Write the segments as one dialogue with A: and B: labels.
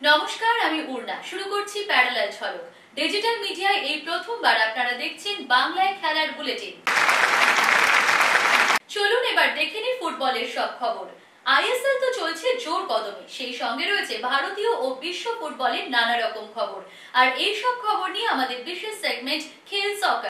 A: নমস্কার, আমি উর্না। শুরু করছি প্যারালাল ঝলক। ডিজিটাল মিডিয়ায় এই প্রথমবার আপনারা দেখছেন বাংলায় খেলার বুলেটিন। চলুন এবার দেখে নিই ফুটবলের সব খবর। আইএসএল তো চলছে জোর কদমে, সেই সঙ্গে রয়েছে ভারতীয় ও বিশ্ব ফুটবলের নানা রকম খবর। আর এই সব খবর নিয়ে আমাদের বিশেষ সেগমেন্ট খেল সকার।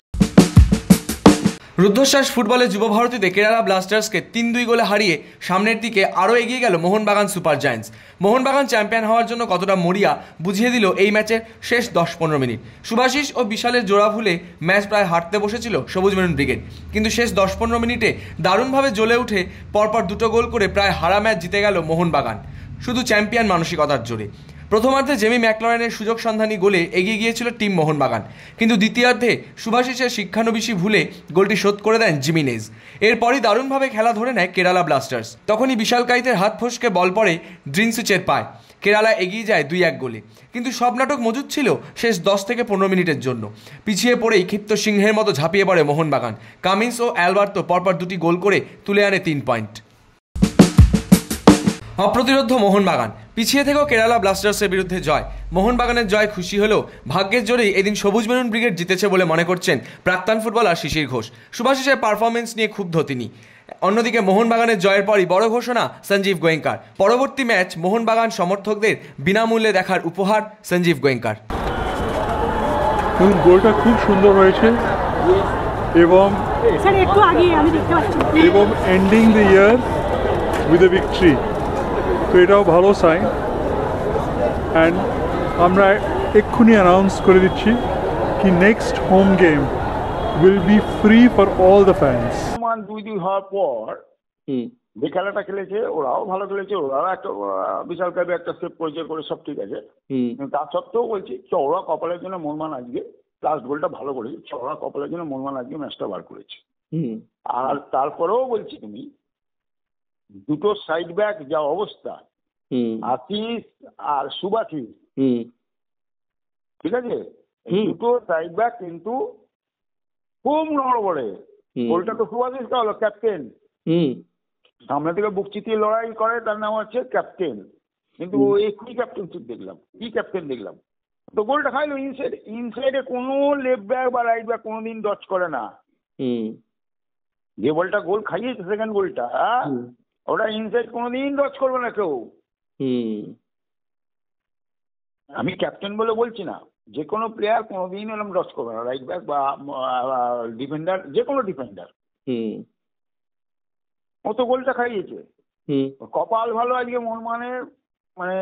B: রুদ্ধশ্বাস ফুটবলে যুব ভারতীতে কেরালা ব্লাস্টার্সকে ৩-২ গোলে হারিয়ে সামনের দিকে আরও এগিয়ে গেল Mohun Bagan super giants. Mohun Bagan champion হওয়ার জন্য কতটা মরিয়া বুঝিয়ে দিল এই ম্যাচের শেষ ১০-১৫ মিনিট। সুভাশিস ও বিশালের জোড়া ভুলে ম্যাচ প্রায় হারতে বসেছিল সবুজ মেরুন ব্রিগেড, কিন্তু শেষ ১০-১৫ মিনিটে দারুণভাবে জ্বলে উঠে পরপর দুটো গোল করে প্রায় হারা ম্যাচ জিতে গেল মোহনবাগান, শুধু চ্যাম্পিয়ন মানসিকতার জোরে। প্রথমার্ধে জেমি ম্যাকলরেনের সুযোগ সন্ধানী গোলে এগিয়ে গিয়েছিল টিম মোহনবাগান, কিন্তু দ্বিতীয়ার্ধে সুভাশিসের শিক্ষানবিশি ভুলে গোলটি শোধ করে দেন জিমিনেজ। এরপরই দারুণভাবে খেলা ধরে নেয় কেরালা ব্লাস্টার্স। তখনই বিশাল কাইতের হাত ফসকে বল পড়ে ড্রিনসিচের পায়, কেরালা এগিয়ে যায় ২-১ গোলে। কিন্তু সব নাটক মজুদ ছিল শেষ ১০ থেকে ১৫ মিনিটের জন্য। পিছিয়ে পড়েই ক্ষিপ্ত সিংহের মতো ঝাঁপিয়ে পড়ে মোহনবাগান। কামিন্স ও অ্যালবার্তো পরপর দুটি গোল করে তুলে আনে ৩ পয়েন্ট। অপ্রতিরোধ মোহনবাগান পিছিয়ে থেকেও কেরালা ব্লাস্টার্সের বিরুদ্ধে জয়। মোহনবাগানের জয় খুশি হলেও ভাগ্যের জোরেই এদিন সবুজ মেরুন ব্রিগেড জিতেছে বলে মনে করছেন প্রাক্তন ফুটবলার শিশির ঘোষ। সুভাশিসের পারফরমেন্স নিয়ে ক্ষুব্ধ তিনি। অন্যদিকে মোহনবাগানের জয়ের পরই বড় ঘোষণা সঞ্জীব গোয়েঙ্কার। পরবর্তী ম্যাচ মোহনবাগান সমর্থকদের বিনামূল্যে দেখার উপহার সঞ্জীব গোয়েঙ্কার।
C: গোলটা খুব সুন্দর হয়েছে এবং ending the year with a victory, তো এটাও ভালো সাইন। অ্যান্ড আমরা এক্ষুনি অ্যানাউন্স করে দিচ্ছি কি next home game will be free for all the fans.
D: ২-২ হওয়ার পর যে খেলাটা খেলেছে ওরাও ভালো খেলেছে, ওরাও একটা বিশাল কাপে একটা স্টেপ পরিচয় করে সব ঠিক আছে, তা সত্ত্বেও বলছি চওড়া কপালের জন্য মোহনবাগান আজকে লাস্ট গোলটা ভালো করেছে, চওড়া কপালের জন্য মোহনবাগান আজকে ম্যাচটা বার করেছে। আর তারপরেও বলছি তুমি দুটো সাইড ব্যাক যা অবস্থা, আশিস আর সুভাশিস, ঠিক আছে, দুটো সাইড ব্যাক কিন্তু খুব নড়বড়ে। গোলটা তো সুভাশিস কা হলো ক্যাপ্টেন, সামনে থেকে বুক চিতিয়ে লড়াই করে, তার নাম হচ্ছে ক্যাপ্টেন। কিন্তু এই কি ক্যাপ্টেনশিপ দেখলাম, কি ক্যাপ্টেন দেখলাম। তো গোলটা খাইলো ইনসাইড, ইনসাইডে কোনো লেফট ব্যাক বা রাইট ব্যাক কোনোদিন ডচ করে না। যে বলটা গোল খাইয়েছে সেকেন্ড গোলটা, ওটা ইনসাইড কোনোদিন ডচ করবে না কেউ। আমি ক্যাপ্টেন বলে বলছি না, যে কোনো প্লেয়ার কোনোদিন এরকম ডচ করবে না, রাইট ব্যাক বা ডিফেন্ডার, যে কোনো ডিফেন্ডার। ও তো গোলটা খাইয়েছে। কপাল ভালো আজকে মোহনবাগানের, মানে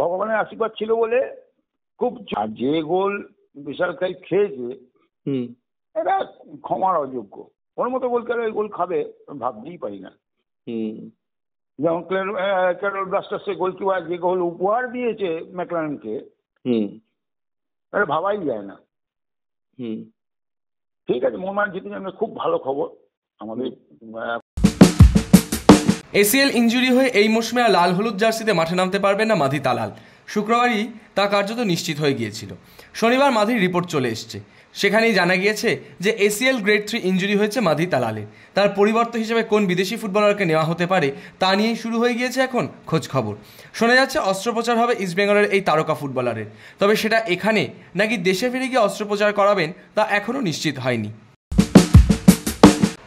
D: ভগবানের আশীর্বাদ ছিল বলে খুব। যে গোল বিশাল কাই খেয়েছে এটা ক্ষমার অযোগ্য। ওর মতো গোল খেলে ওই গোল খাবে ভাবতেই পারি না। যেমন কেরল ব্লাস্টার্সের গোলকিপার যে গোল উপহার দিয়েছে ম্যাকলারেনকে, এটা ভাবাই যায় না। ঠিক আছে, মোহনবাগান জিতে যাবে, খুব ভালো খবর আমাদের।
B: এসিএল ইনজুরি হয়ে এই মৌসুমে আর লাল হলুদ জার্সিতে মাঠে নামতে পারবেন না মাধি তালাল। শুক্রবারই তা কার্যত নিশ্চিত হয়ে গিয়েছিল। শনিবার মাধির রিপোর্ট চলে এসছে, সেখানেই জানা গিয়েছে যে এসিএল গ্রেড 3 ইনজুরি হয়েছে মাধি তালালের। তার পরিবর্তে হিসেবে কোন বিদেশি ফুটবলারকে নেওয়া হতে পারে তা নিয়েই শুরু হয়ে গিয়েছে এখন খোঁজ খবর। শোনা যাচ্ছে অস্ত্রোপচার হবে ইস্টবেঙ্গলের এই তারকা ফুটবলারের, তবে সেটা এখানে নাকি দেশে ফিরে গিয়ে অস্ত্রোপচার করাবেন তা এখনও নিশ্চিত হয়নি।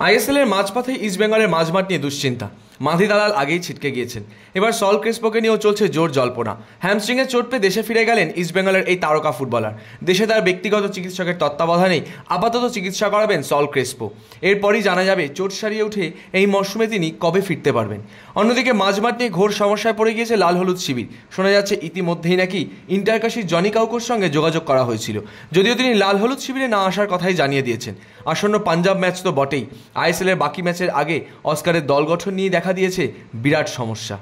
B: আইএসএলের মাঝপথে ইস্টবেঙ্গলের মাঝমাঠ নিয়ে দুশ্চিন্তা। মাধি দালাল আগেই ছিটকে গিয়েছেন, এবার সল ক্রেসপোকে নিয়েও চলছে জোর জল্পনা। হ্যামস্ট্রিংয়ে চোট পেয়ে দেশে ফিরে গেলেন ইস্টবেঙ্গলের এই তারকা ফুটবলার। দেশে তার ব্যক্তিগত চিকিৎসকের তত্ত্বাবধানেই আপাতত চিকিৎসা করাবেন সল ক্রেসপো। এরপরই জানা যাবে চোট সারিয়ে উঠে এই মরশুমে তিনি কবে ফিরতে পারবেন। অন্যদিকে মাঝমাঠ নিয়ে ঘোর সমস্যায় পড়ে গিয়েছে লাল হলুদ শিবির। শোনা যাচ্ছে ইতিমধ্যেই নাকি ইন্টারকাশির জনি কাউকোর সঙ্গে যোগাযোগ করা হয়েছিল, যদিও তিনি লাল হলুদ শিবিরে না আসার কথাই জানিয়ে দিয়েছেন। আসন্ন পাঞ্জাব ম্যাচ তো বটেই, আইএসএলের বাকি ম্যাচের আগে অস্কারের দল গঠন নিয়ে দেখা দিয়েছে বিরাট সমস্যা।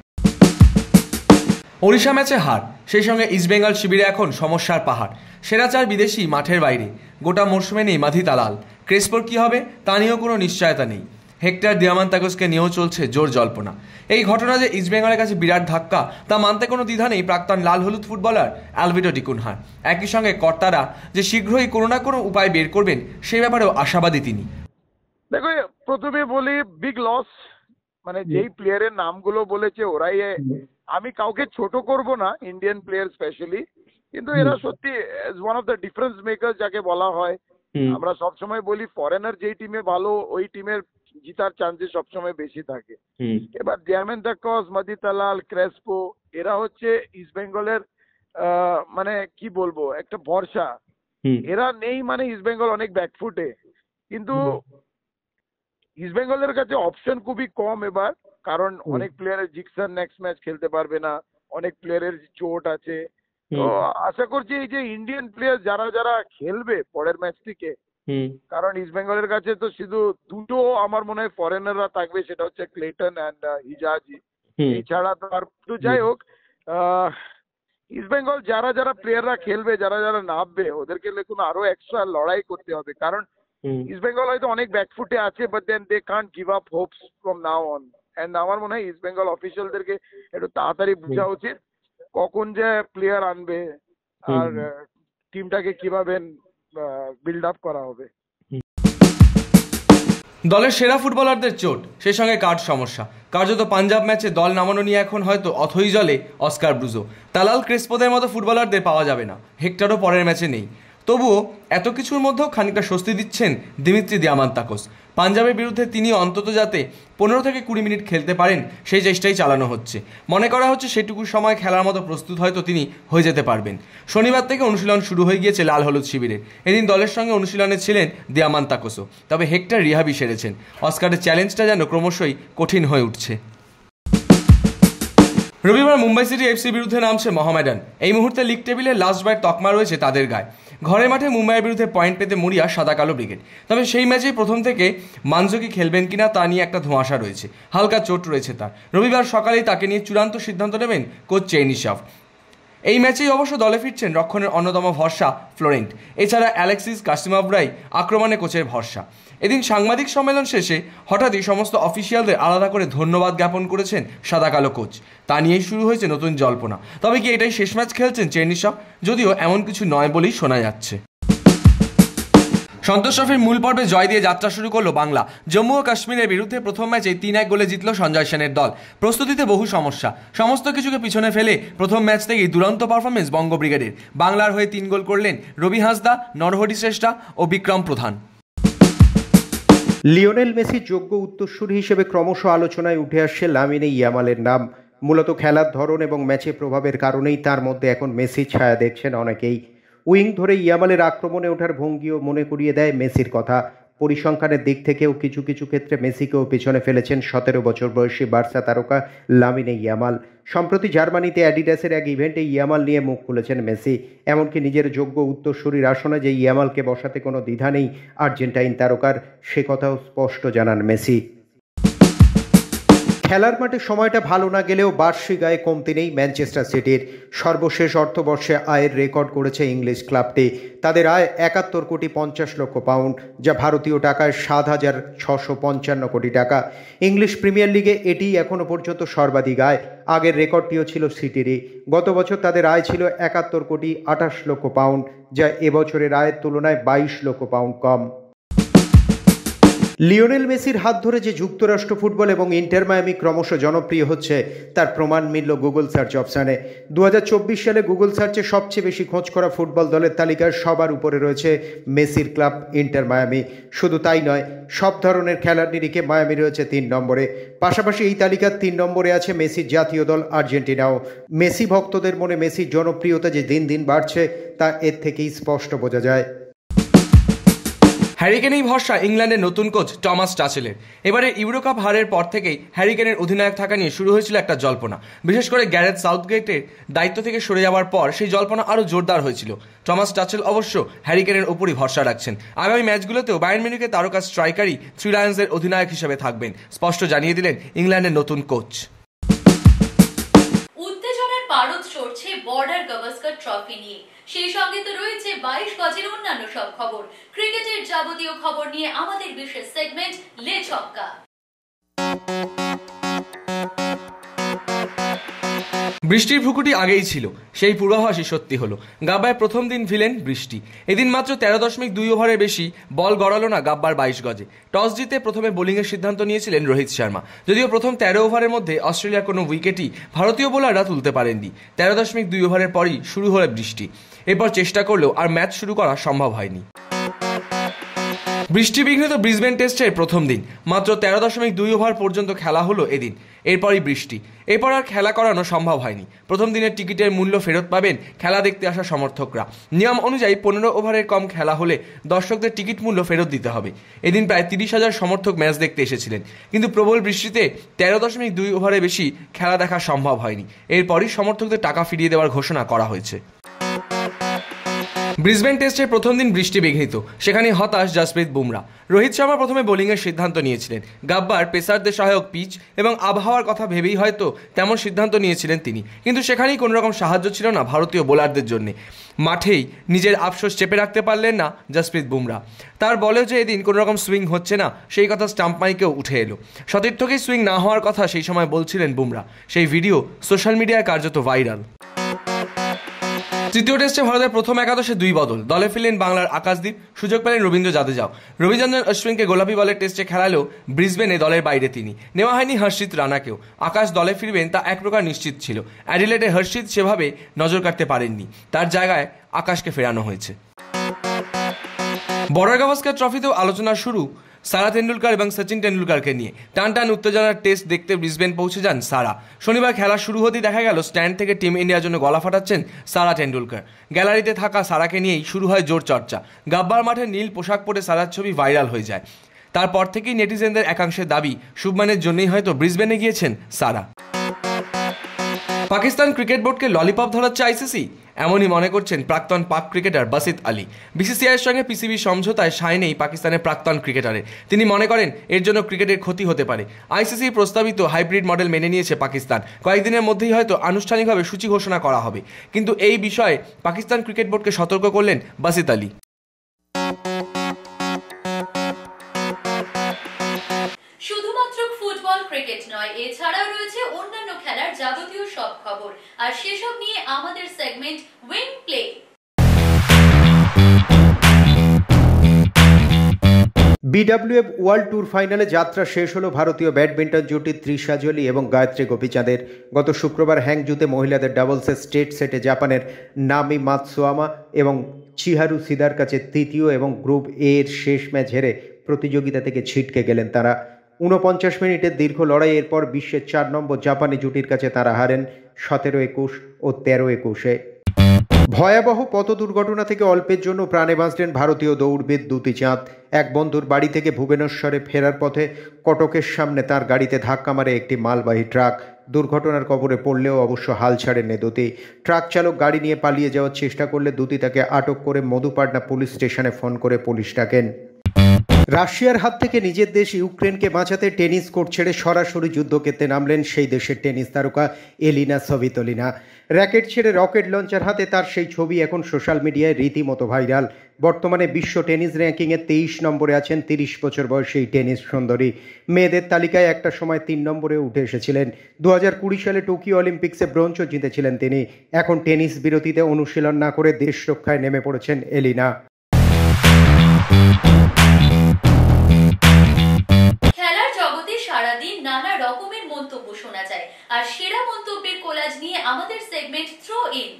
B: ওড়িশা ম্যাচে হার, সেই সঙ্গে ইস্টবেঙ্গল শিবিরে এখন সমস্যার পাহাড়। সেরা 4 বিদেশি মাঠের বাইরে, গোটা মরশুমে নেই মাধি তালাল। ক্রেসপোর কী হবে তা নিয়েও কোনো নিশ্চয়তা নেই। হেক্টর দিয়ামান্তাগোসকে নিয়েও চলছে জোর জল্পনা। এই ঘটনা যে ইস্টবেঙ্গলের কাছে বিরাট ধাক্কা তা মানতে কোনো দ্বিধা নেই প্রাক্তন লাল হলুদ ফুটবলার অ্যালভিটো ডিকুনহার। একই সঙ্গে কর্তারা যে শীঘ্রই কোনো না কোনো উপায় বের করবেন সে ব্যাপারেও আশাবাদী তিনি।
D: দেখো প্রথমে বলি বিগ লস, মানে যেই প্লেয়ারের নামগুলো বলেছে ওরাই, আমি কাউকে ছোট করব না, ইন্ডিয়ান প্লেয়ার স্পেশালি, কিন্তু এরা সত্যি one of the difference maker যাকে বলা হয়। আমরা সবসময় বলি ফরেনার যেই টিমে ভালো ওই টিমের জিতার চান্সেস সবসময় বেশি থাকে। এবার দিয়ামেন্দ্র কস, মদিতালাল, ক্রেসপো এরা হচ্ছে ইস্ট বেঙ্গলের মানে কি বলবো একটা ভরসা। এরা নেই মানে ইস্ট বেঙ্গল অনেক ব্যাকফুটে, কিন্তু ইস্ট বেঙ্গলের কাছে অপশন খুবই কম এবার, কারণ অনেক প্লেয়ারের জিকসন নেক্সট ম্যাচ খেলতে পারবে না, অনেক প্লেয়ারের চোট আছে। তো আশা করছি এই যে ইন্ডিয়ান প্লেয়ার যারা যারা খেলবে পরের ম্যাচ থেকে, কারণ ইস্ট বেঙ্গলের কাছে তো শুধু দুটো আমার মনে হয় ফরেনাররা থাকবে, সেটা হচ্ছে ক্লেটন অ্যান্ড হিজাজি, এছাড়া তো আর তো যাই হোক ইস্ট বেঙ্গল যারা যারা প্লেয়াররা খেলবে, যারা যারা নামবে ওদেরকে কোনো আরো এক্সট্রা লড়াই করতে হবে, কারণ ইস্ট বেঙ্গল হয়তো অনেক ব্যাকফুটে আছে, but then they can't give up hopes from now on. And আমার মনে হয় ইস্ট বেঙ্গল অফিসিয়ালদেরকে একটু তাড়াতাড়ি বোঝা উচিত কখন যে প্লেয়ার আনবে আর টিমটাকে কিভাবে বিল্ড আপ করা হবে।
B: দলের সেরা ফুটবলারদের চোট, সেই সঙ্গে কার্ড সমস্যা, কার্যত পাঞ্জাব ম্যাচে দল নামানো নিয়ে এখন হয়তো অথই জলে অস্কার ব্রুজো। তালাল ক্রেসপোদের মতো ফুটবলারদের পাওয়া যাবে না, হেক্টরও পরের ম্যাচে নেই। তবুও এত কিছুর মধ্যেও খানিকটা স্বস্তি দিচ্ছেন দিমিত্রি দিয়ামান্তাকোস। পাঞ্জাবের বিরুদ্ধে তিনি অন্তত যাতে 15 থেকে 20 মিনিট খেলতে পারেন সেই চেষ্টাই চালানো হচ্ছে। মনে করা হচ্ছে সেটুকু সময় খেলার মতো প্রস্তুত হয়তো তিনি হয়ে যেতে পারবেন। শনিবার থেকে অনুশীলন শুরু হয়ে গিয়েছে লাল হলুদ শিবিরে। এদিন দলের সঙ্গে অনুশীলনে ছিলেন দিয়ামান্তাকোসও, তবে হেক্টর রিহাবি সেরেছেন। অস্কারের চ্যালেঞ্জটা যেন ক্রমশই কঠিন হয়ে উঠছে। রবিবার মুম্বাই সিটি এফসির বিরুদ্ধে নামছে মোহামেডান। এই মুহূর্তে লিগ টেবিলের লাস্ট বাইট তকমা রয়েছে তাদের গায়ে। ঘরের মাঠে মুম্বাইয়ের বিরুদ্ধে পয়েন্ট পেতে মরিয়া সাদা কালো ব্রিগেড। তবে সেই ম্যাচেই প্রথম থেকে মানজোকি খেলবেন কিনা তা নিয়ে একটা ধোঁয়াশা রয়েছে। হালকা চোট রয়েছে তার। রবিবার সকালেই তাকে নিয়ে চূড়ান্ত সিদ্ধান্ত নেবেন কোচ চেনিসাভ। এই ম্যাচেই অবশ্য দলে ফিরছেন রক্ষণের অন্যতম ভরসা ফ্লোরেন্ট। এছাড়া অ্যালেক্সিস কাসিমাভরাই আক্রমণে কোচের ভরসা। এদিন সাংবাদিক সম্মেলন শেষে হঠাৎই সমস্ত অফিসিয়ালদের আলাদা করে ধন্যবাদ জ্ঞাপন করেছেন সাদা কালো কোচ। তা নিয়েই শুরু হয়েছে নতুন জল্পনা। তবে কি এটাই শেষ ম্যাচ খেলছেন চেনিসাভ? যদিও এমন কিছু নয় বলেই শোনা যাচ্ছে। সন্তোষ ট্রফির মূল পর্বে জয় দিয়ে যাত্রা শুরু করলো বাংলা। জম্মু ও কাশ্মীরের বিরুদ্ধে প্রথম ম্যাচে 3-1 গোলে জিতল সঞ্জয় সেনের দল। প্রস্তুতিতে বহু সমস্যা, সমস্ত কিছুকে পিছনে ফেলে প্রথম ম্যাচ থেকেই দুরন্ত পারফরমেন্স বঙ্গ ব্রিগেডের। বাংলার হয়ে 3 গোল করলেন রবি হাঁসদা, নরহরি শ্রেষ্ঠা ও বিক্রম প্রধান।
E: লিওনেল মেসির যোগ্য উত্তরসূরি হিসেবে ক্রমশ আলোচনায় উঠে আসছে লামিনে ইয়ামালের নাম। মূলত খেলার ধরন এবং ম্যাচে প্রভাবের কারণেই তার মধ্যে এখন মেসির ছায়া দেখছেন অনেকেই। উইং ধরে ইয়ামালের আক্রমণে ওঠার ভঙ্গিও মনে করিয়ে দেয় মেসির কথা। পরিসংখ্যানের দিক থেকেও কিছু কিছু ক্ষেত্রে মেসিকেও পিছনে ফেলেছেন 17 বছর বয়সী বার্সা তারকা লামিনে ইয়ামাল। সম্প্রতি জার্মানিতে অ্যাডিডাসের এক ইভেন্টে ইয়ামাল নিয়ে মুখ খুলেছেন মেসি। এমনকি নিজের যোগ্য উত্তরসূরির আসনে যে ইয়ামালকে বসাতে কোনো দ্বিধা নেই আর্জেন্টাইন তারকার, সে কথাও স্পষ্ট জানান মেসি। খেলার মাঠে সময়টা ভালো না গেলেও বার্ষিক আয়ে কমতি নেই ম্যানচেস্টার সিটির। সর্বশেষ অর্থবর্ষে আয়ের রেকর্ড করেছে ইংলিশ ক্লাবটি। তাদের আয় 71 কোটি 50 লক্ষ পাউন্ড, যা ভারতীয় টাকায় 7,655 কোটি টাকা। ইংলিশ প্রিমিয়ার লিগে এটিই এখনও পর্যন্ত সর্বাধিক আয়। আগের রেকর্ডটিও ছিল সিটিরই। গত বছর তাদের আয় ছিল 71 কোটি 28 লক্ষ পাউন্ড, যা এবছরের আয়ের তুলনায় 22 লক্ষ পাউন্ড কম। লিওনেল মেসির হাত ধরে যে যুক্তরাষ্ট্র ফুটবল এবং ইন্টার মায়ামি ক্রমশ জনপ্রিয় হচ্ছে তার প্রমাণ মিলল গুগল সার্চ অপশানে। 2024 সালে গুগল সার্চে সবচেয়ে বেশি খোঁজ করা ফুটবল দলের তালিকায় সবার উপরে রয়েছে মেসির ক্লাব ইন্টার মায়ামি। শুধু তাই নয়, সব ধরনের খেলার নিরিখে মায়ামি রয়েছে 3 নম্বরে। পাশাপাশি এই তালিকার 3 নম্বরে আছে মেসির জাতীয় দল আর্জেন্টিনাও। মেসি ভক্তদের মনে মেসির জনপ্রিয়তা যে দিন দিন বাড়ছে তা এর থেকেই স্পষ্ট বোঝা যায়।
B: হ্যারিকেনেই ভরসা ইংল্যান্ডের নতুন কোচ টমাস টাচেলের। এবারে ইউরোকাপ হারের পর থেকেই হ্যারিকেনের অধিনায়ক থাকা নিয়ে শুরু হয়েছিল একটা জল্পনা। বিশেষ করে গ্যারেথ সাউথগেটের দায়িত্ব থেকে সরে যাওয়ার পর সেই জল্পনা আরও জোরদার হয়েছিল। টমাস টাচেল অবশ্য হ্যারিকেনের ওপরই ভরসা রাখছেন। আগামী ম্যাচগুলোতেও বায়ার্ন মিউনিখের তারকা স্ট্রাইকারই থ্রি লায়ন্সের অধিনায়ক হিসেবে থাকবেন, স্পষ্ট জানিয়ে দিলেন ইংল্যান্ডের নতুন কোচ।
A: উত্তেজনার পারদ চড়ছে বর্ডার গাভাস্কার ট্রফি নিয়ে। সেই সঙ্গে তো রয়েছে 22 গজের অন্যান্য সব খবর। ক্রিকেটের যাবতীয় খবর নিয়ে আমাদের বিশেষ সেগমেন্ট লে ছক্কা।
B: বৃষ্টির ভ্রুকুটি আগেই ছিল, সেই পূর্বাভাসই সত্যি হলো। গাব্বায় প্রথম দিন ভিলেন বৃষ্টি। এদিন মাত্র 13.2 ওভারের বেশি বল গড়ালো না গাব্বার 22 গজে। টস জিতে প্রথমে বোলিংয়ের সিদ্ধান্ত নিয়েছিলেন রোহিত শর্মা। যদিও প্রথম 13 ওভারের মধ্যে অস্ট্রেলিয়ার কোনো উইকেটই ভারতীয় বোলাররা তুলতে পারেননি। 13.2 ওভারের পরই শুরু হলো বৃষ্টি। এরপর চেষ্টা করলেও আর ম্যাচ শুরু করা সম্ভব হয়নি। বৃষ্টিবিঘ্নিত ব্রিসবেন টেস্টের প্রথম দিন মাত্র 13.2 ওভার পর্যন্ত খেলা হলো এদিন। এরপরই বৃষ্টি। এরপর আর খেলা করানো সম্ভব হয়নি। প্রথম দিনের টিকিটের মূল্য ফেরত পাবেন খেলা দেখতে আসা সমর্থকরা। নিয়ম অনুযায়ী 15 ওভারের কম খেলা হলে দর্শকদের টিকিট মূল্য ফেরত দিতে হবে। এদিন প্রায় 30,000 সমর্থক ম্যাচ দেখতে এসেছিলেন, কিন্তু প্রবল বৃষ্টিতে 13.2 ওভারে বেশি খেলা দেখা সম্ভব হয়নি। এরপরই সমর্থকদের টাকা ফিরিয়ে দেওয়ার ঘোষণা করা হয়েছে। ব্রিসবেন টেস্টের প্রথম দিন বৃষ্টি বিঘ্নিত, সেখানে হতাশ জসপ্রীত বুমরা। রোহিত শর্মা প্রথমে বোলিংয়ের সিদ্ধান্ত নিয়েছিলেন। গাব্বার পেসারদের সহায়ক পিচ এবং আবহাওয়ার কথা ভেবেই হয়তো তেমন সিদ্ধান্ত নিয়েছিলেন তিনি, কিন্তু সেখানেই কোনো রকম সাহায্য ছিল না ভারতীয় বোলারদের জন্য। মাঠেই নিজের আফসোস চেপে রাখতে পারলেন না জসপ্রীত বুমরা। তার বলেও যে এদিন কোনো রকম সুইং হচ্ছে না, সেই কথা স্টাম্প মাইকেও উঠে এলো। সতীর্থকেই সুইং না হওয়ার কথা সেই সময় বলছিলেন বুমরা। সেই ভিডিও সোশ্যাল মিডিয়ায় কার্যত ভাইরাল। তৃতীয় টেস্টে ভারতের প্রথম একাদশে 2 বদল। দলে ফিরলেন বাংলার আকাশদীপ, সুযোগ পেলেন রবীন্দ্র জাদেজাও। রবিচন্দ্রন অশ্বিনকে গোলাপি বলের টেস্টে খেলালেও ব্রিসবেনে দলের বাইরে তিনি। নেওয়া হয়নি হর্ষিত রানাকেও। আকাশ দলে ফিরবেন তা এক প্রকার নিশ্চিত ছিল। অ্যাডিলেডে হর্ষিত সেভাবে নজর কাটতে পারেননি, তার জায়গায় আকাশকে ফেরানো হয়েছে। বর্ডার গাভাস্কার ট্রফিতেও আলোচনা শুরু সারা তেন্ডুলকর এবং সচিন তেন্ডুলকরকে নিয়ে। টান টান উত্তেজনার টেস্ট দেখতে ব্রিসবেন পৌঁছে যান সারা। শনিবার খেলা শুরু হতেই দেখা গেল স্ট্যান্ড থেকে টিম ইন্ডিয়ার জন্য গলা ফাটাচ্ছেন সারা তেন্ডুলকর। গ্যালারিতে থাকা সারাকে নিয়েই শুরু হয় জোর চর্চা। গাব্বার মাঠে নীল পোশাক পরে সারার ছবি ভাইরাল হয়ে যায়। তারপর থেকেই নেটিজেনদের একাংশের দাবি শুভমানের জন্যই হয়তো ব্রিসবেনে গিয়েছেন সারা। পাকিস্তান ক্রিকেট বোর্ডকে ললিপপ ধরাচ্ছে আইসিসি, এমনই মনে করছেন প্রাক্তন পাক ক্রিকেটার বাসিত আলী। বিসিসিআইয়ের সঙ্গে পিসিবি সমঝোতায় সায় নেই পাকিস্তানের প্রাক্তন ক্রিকেটারের। তিনি মনে করেন এর জন্য ক্রিকেটের ক্ষতি হতে পারে। আইসিসির প্রস্তাবিত হাইব্রিড মডেল মেনে নিয়েছে পাকিস্তান। কয়েকদিনের মধ্যেই হয়তো আনুষ্ঠানিকভাবে সূচি ঘোষণা করা হবে, কিন্তু এই বিষয়ে পাকিস্তান ক্রিকেট বোর্ডকে সতর্ক করলেন বাসিত আলী।
A: শুধুমাত্র ফুটবল ক্রিকেট নয়, এছাড়াও রয়েছে অন্যান্য খেলার যাবতীয় সব খবর, আর সেসব নিয়ে আমাদের segment wing play.
E: BWF world tour ফাইনালে যাত্রা শেষ হলো ভারতীয় ব্যাডমিন্টন জুটি ত্রিশা জলি এবং গায়ত্রী গোপীচাঁদের। গত শুক্রবার হ্যাংজুতে মহিলাদের ডাবলসের স্টেট সেটে জাপানের নামি মাতসুয়ামা এবং চিহারু সিদার কাছে তৃতীয় এবং গ্রুপ এ এর শেষ ম্যাচ হেরে প্রতিযোগিতা থেকে ছিটকে গেলেন তারা। 49 মিনিটের দীর্ঘ লড়াইয়ের পর বিশ্বের 4 নম্বর জাপানি জুটির কাছে তারা হারেন 17-21 ও 13-21-এ। ভয়াবহ পথ দুর্ঘটনা থেকে অল্পের জন্য প্রাণে বাঁচলেন ভারতীয় দৌড়বিদ দ্যুতি চাঁদ। এক বন্ধুর বাড়ি থেকে ভুবনেশ্বরে ফেরার পথে কটকের সামনে তার গাড়িতে ধাক্কা মারে একটি মালবাহী ট্রাক। দুর্ঘটনার কবলে পড়লেও অবশ্য হাল ছাড়েননি দ্যুতি। ট্রাক চালক গাড়ি নিয়ে পালিয়ে যাওয়ার চেষ্টা করলে দ্যুতি তাকে আটক করে মধুপাটনা পুলিশ স্টেশনে ফোন করে পুলিশ ডাকেন। রাশিয়ার হাত থেকে নিজের দেশ ইউক্রেনকে বাঁচাতে টেনিস কোর্ট ছেড়ে সরাসরি যুদ্ধক্ষেত্রে নামলেন সেই দেশের টেনিস তারকা এলিনা সভিতোলিনা। র্যাকেট ছেড়ে রকেট লঞ্চার হাতে তার সেই ছবি এখন সোশ্যাল মিডিয়ায় রীতিমতো ভাইরাল। বর্তমানে বিশ্ব টেনিস র্যাঙ্কিংয়ে 23 নম্বরে আছেন 30 বছর বয়সী এই টেনিস সুন্দরী। মেয়েদের তালিকায় একটা সময় 3 নম্বরে উঠে এসেছিলেন। 2020 সালে টোকিও অলিম্পিক্সে ব্রোঞ্জও জিতেছিলেন তিনি। এখন টেনিস বিরতিতে অনুশীলন না করে দেশ রক্ষায় নেমে পড়েছেন এলিনা।
A: খেলার জগতে সারাদিন নানা রকমের মন্তব্য শোনা যায়, আর সেরা মন্তব্যের কোলাজ নিয়ে আমাদের সেগমেন্ট থ্রো ইন।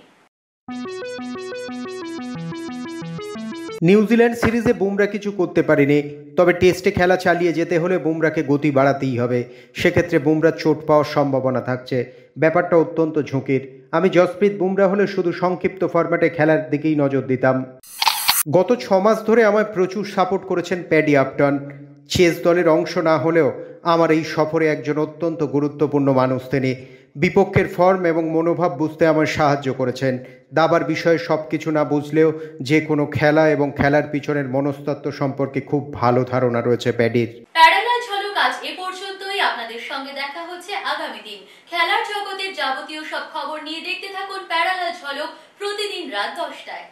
E: নিউজিল্যান্ড সিরিজে বুমরা কিছু করতে পারেনি, তবে টেস্টে খেলা চালিয়ে যেতে হলে বুমরাকে গতি বাড়াতেই হবে। সেক্ষেত্রে বুমরার চোট পাওয়ার সম্ভাবনা থাকছে। ব্যাপারটা অত্যন্ত ঝুঁকির। আমি জসপ্রীত বুমরা হলে শুধু সংক্ষিপ্ত ফরম্যাটে খেলার দিকেই নজর দিতাম। গত 6 মাস ধরে আমায় প্রচুর সাপোর্ট করেছেন প্যাডি আপটন। চেস দলের অংশ না হলেও আমার এই সফরে একজন অত্যন্ত গুরুত্বপূর্ণ মানুষ তিনি। বিপক্ষের ফর্ম এবং মনোভাব বুঝতে আমায় সাহায্য করেছেন। দাবার বিষয়ে সব কিছু না বুঝলেও যে কোনো খেলা এবং খেলার পিছনের মনস্তত্ত্ব সম্পর্কে খুব ভালো ধারণা রয়েছে প্যাডির।
A: প্যারালাল ঝলক আজ এ পর্যন্তই। আপনাদের সঙ্গে দেখা হচ্ছে আগামী দিন। খেলার জগতের যাবতীয় সব খবর নিয়ে দেখতে থাকুন প্যারালাল ঝলক প্রতিদিন রাত 10টায়।